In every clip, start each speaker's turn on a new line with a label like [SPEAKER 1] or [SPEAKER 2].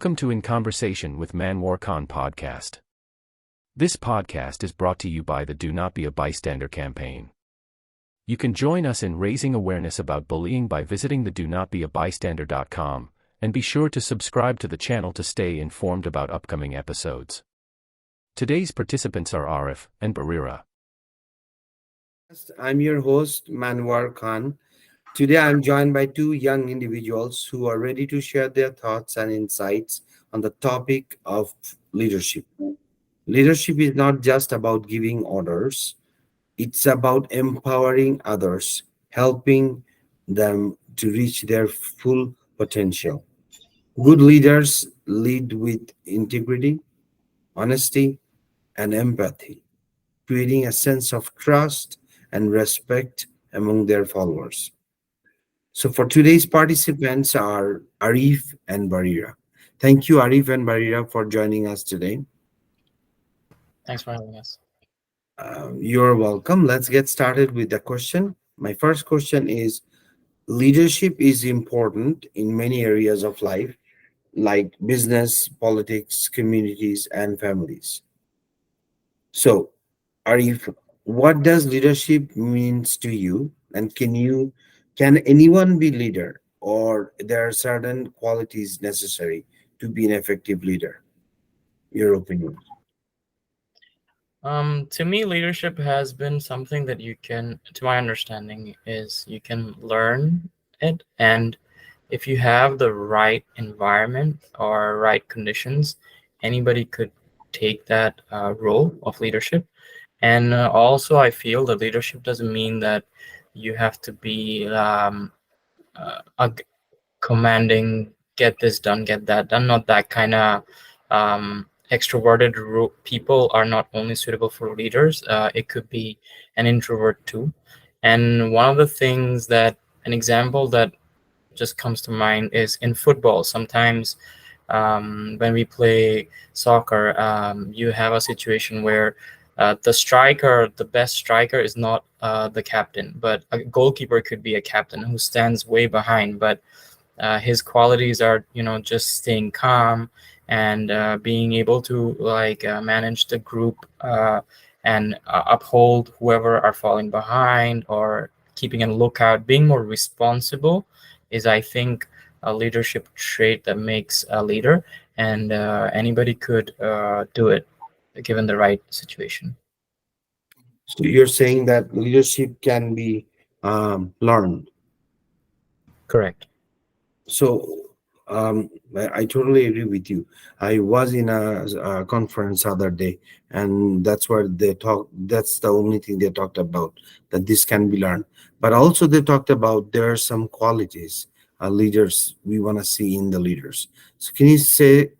[SPEAKER 1] Welcome to In Conversation with MANWAR podcast. This podcast is brought to you by the Do Not Be a Bystander campaign. You can join us in raising awareness about bullying by visiting the donotbeabystander.com, and be sure to subscribe to the channel to stay informed about upcoming episodes. Today's participants are Arif and Barira.
[SPEAKER 2] I'm your host, Manwar Khan. Today, I'm joined by two young individuals who are ready to share their thoughts and insights on the topic of leadership. Leadership is not just about giving orders, it's about empowering others, helping them to reach their full potential. Good leaders lead with integrity, honesty, and empathy, creating a sense of trust and respect among their followers. So for today's participants are Arif and Barira. Thank you, Arif and Barira, for joining us today.
[SPEAKER 3] Thanks for having us.
[SPEAKER 2] You're welcome. Let's get started with the question. My first question is: leadership is important in many areas of life, like business, politics, communities, and families. So, Arif, what does leadership means to you? And can anyone be leader, or there are certain qualities necessary to be an effective leader? Your opinion.
[SPEAKER 3] To me, leadership has been something that you can, to my understanding, is you can learn it, and if you have the right environment or right conditions, anybody could take that role of leadership. And also, I feel that leadership doesn't mean that you have to be a commanding, get this done, get that done. Not that kind of extroverted people are not only suitable for leaders. It could be an introvert too. And one of the things that an example that just comes to mind is in football. Sometimes when we play soccer, you have a situation where the best striker, is not the captain, but a goalkeeper could be a captain who stands way behind. But his qualities are, just staying calm and being able to manage the group and uphold whoever are falling behind, or keeping a lookout, being more responsible is, I think, a leadership trait that makes a leader, and anybody could do it given the right situation.
[SPEAKER 2] So you're saying that leadership can be learned.
[SPEAKER 3] Correct.
[SPEAKER 2] So I totally agree with you. I was in a conference other day, and that's where they talk. That's the only thing they talked about, that this can be learned. But also they talked about there are some qualities leaders we want to see in the leaders. So can you say a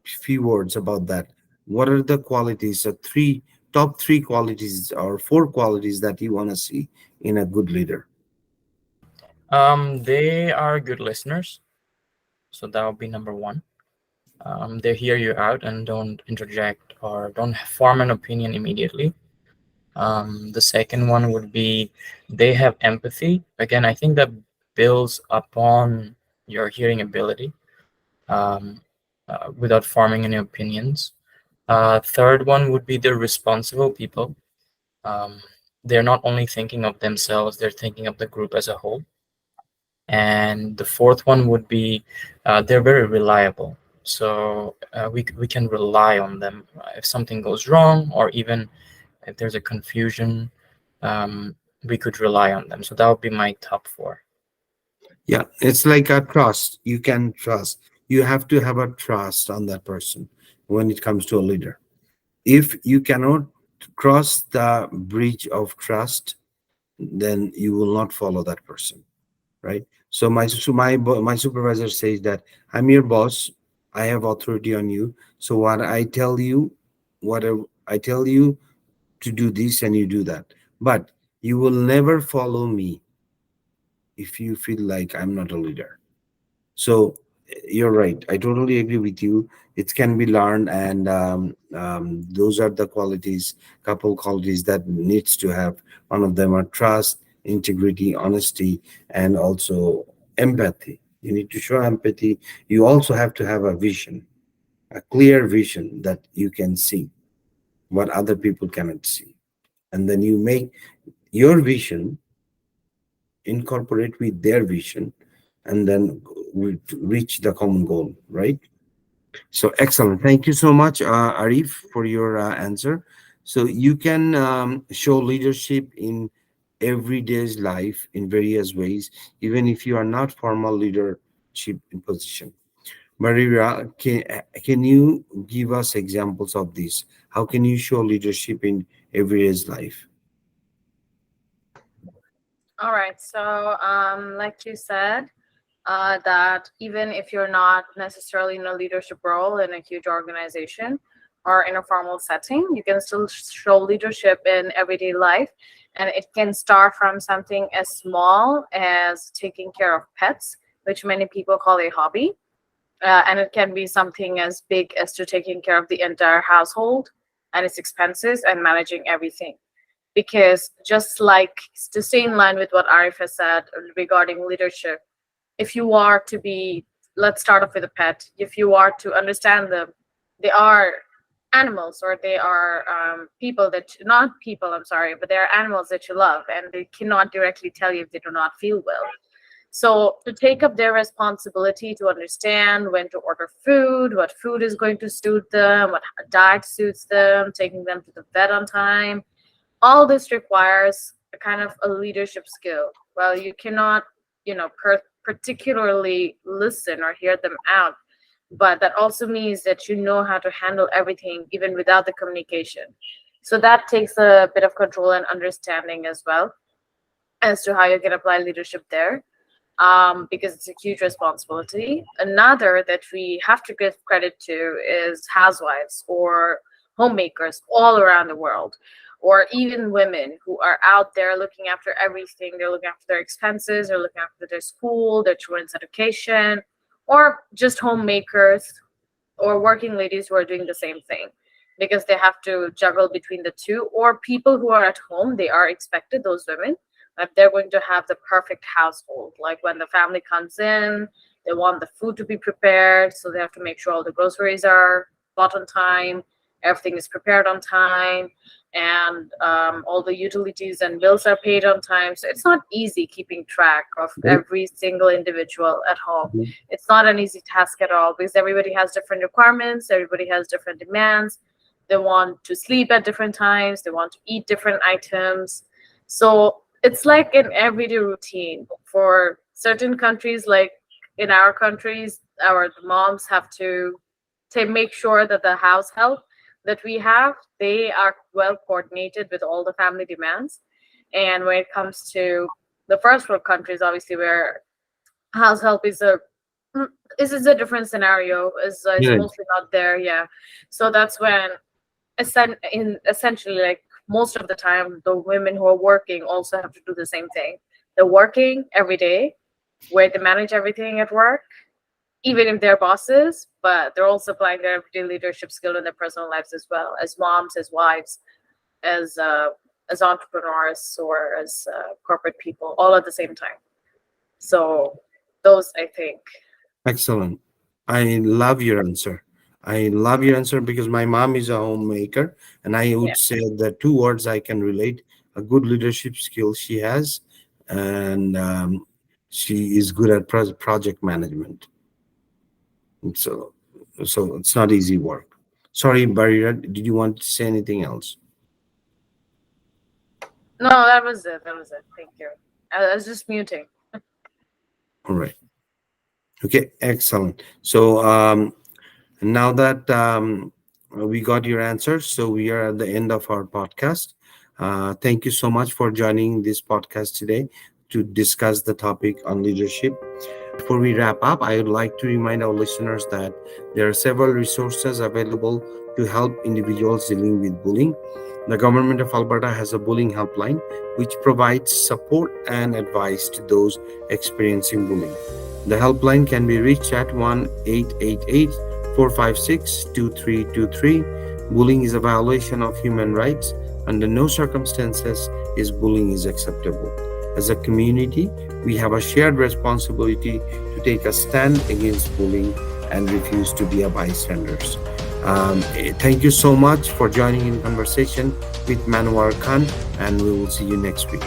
[SPEAKER 2] few words about that? What are the qualities, top three qualities or four qualities that you want to see in a good leader?
[SPEAKER 3] They are good listeners, so that would be number one. They hear you out and don't interject or don't form an opinion immediately. The second one would be they have empathy. Again, I think that builds upon your hearing ability, um, without forming any opinions. Third one would be they're responsible people. Um, they're not only thinking of themselves, they're thinking of the group as a whole. And the fourth one would be they're very reliable. So we can rely on them if something goes wrong, or even if there's a confusion, um, we could rely on them. So that would be my top four.
[SPEAKER 2] Yeah, it's like a trust. You can trust. You have to have a trust on that person when it comes to a leader. If you cannot cross the bridge of trust, then you will not follow that person, right? My supervisor says that I'm your boss. I have authority on you. So whatever I tell you to do this, and you do that. But you will never follow me if you feel like I'm not a leader. So you're right. I totally agree with you. It can be learned, and those are the couple qualities that needs to have. One of them are trust, integrity, honesty, and also empathy. You need to show empathy. You also have to have a vision, a clear vision that you can see what other people cannot see. And then you make your vision incorporate with their vision, and then we reach the common goal, right? So excellent. Thank you so much, Arif, for your answer. So you can show leadership in everyday's life in various ways, even if you are not formal leadership in position. Maria, can you give us examples of this? How can you show leadership in everyday's life?
[SPEAKER 4] All right. So, like you said, that even if you're not necessarily in a leadership role in a huge organization or in a formal setting, you can still show leadership in everyday life. And it can start from something as small as taking care of pets, which many people call a hobby. And it can be something as big as to taking care of the entire household and its expenses and managing everything. Because just like to stay in line with what Arif has said regarding leadership, if you are to be, let's start off with a pet. If you are to understand them, they are animals, or they are people that, not people, I'm sorry, but they are animals that you love, and they cannot directly tell you if they do not feel well. So to take up their responsibility to understand when to order food, what food is going to suit them, what diet suits them, taking them to the vet on time, all this requires a kind of a leadership skill. Well, you cannot, particularly listen or hear them out, but that also means that you know how to handle everything even without the communication. So that takes a bit of control and understanding as well as to how you can apply leadership there, because it's a huge responsibility. Another that we have to give credit to is housewives or homemakers all around the world, or even women who are out there looking after everything. They're looking after their expenses, they're looking after their school, their children's education, or just homemakers or working ladies who are doing the same thing, because they have to juggle between the two. Or people who are at home, they are expected, those women, that they're going to have the perfect household. Like when the family comes in, they want the food to be prepared, so they have to make sure all the groceries are bought on time, everything is prepared on time, and all the utilities and bills are paid on time. So it's not easy keeping track of every single individual at home.
[SPEAKER 2] Mhm.
[SPEAKER 4] It's not an easy task at all, because everybody has different requirements, everybody has different demands. They want to sleep at different times, they want to eat different items. So it's like an everyday routine. For certain countries, like in our countries, our moms have to make sure that the house help that we have, they are well coordinated with all the family demands. And when it comes to the first world countries, obviously, where house help is a different scenario, is
[SPEAKER 2] Yeah.
[SPEAKER 4] mostly not there. Yeah. So that's when essentially, like, most of the time, the women who are working also have to do the same thing. They're working every day, where they manage everything at work, even if they're bosses, but they're also applying their everyday leadership skill in their personal lives as well, as moms, as wives, as entrepreneurs, or as corporate people, all at the same time. So those, I think.
[SPEAKER 2] Excellent. I love your answer. I love your answer because my mom is a homemaker, and I
[SPEAKER 4] Yeah.
[SPEAKER 2] would say the two words I can relate: a good leadership skill she has, and she is good at project management. And so it's not easy work. Sorry, Barira, did you want to say anything else?
[SPEAKER 4] No, that was it. That was it. Thank you. I was just muting.
[SPEAKER 2] All right. Okay, excellent. So now that we got your answers, so we are at the end of our podcast. Thank you so much for joining this podcast today to discuss the topic on leadership. Before we wrap up, I would like to remind our listeners that there are several resources available to help individuals dealing with bullying. The government of Alberta has a bullying helpline which provides support and advice to those experiencing bullying. The helpline can be reached at 1-888-456-2323. Bullying is a violation of human rights. Under no circumstances is bullying is acceptable. As a community, we have a shared responsibility to to take a stand against bullying and refuse to be a bystanders. Thank you so much for joining in conversation with Manwar Khan, and we will see you next week.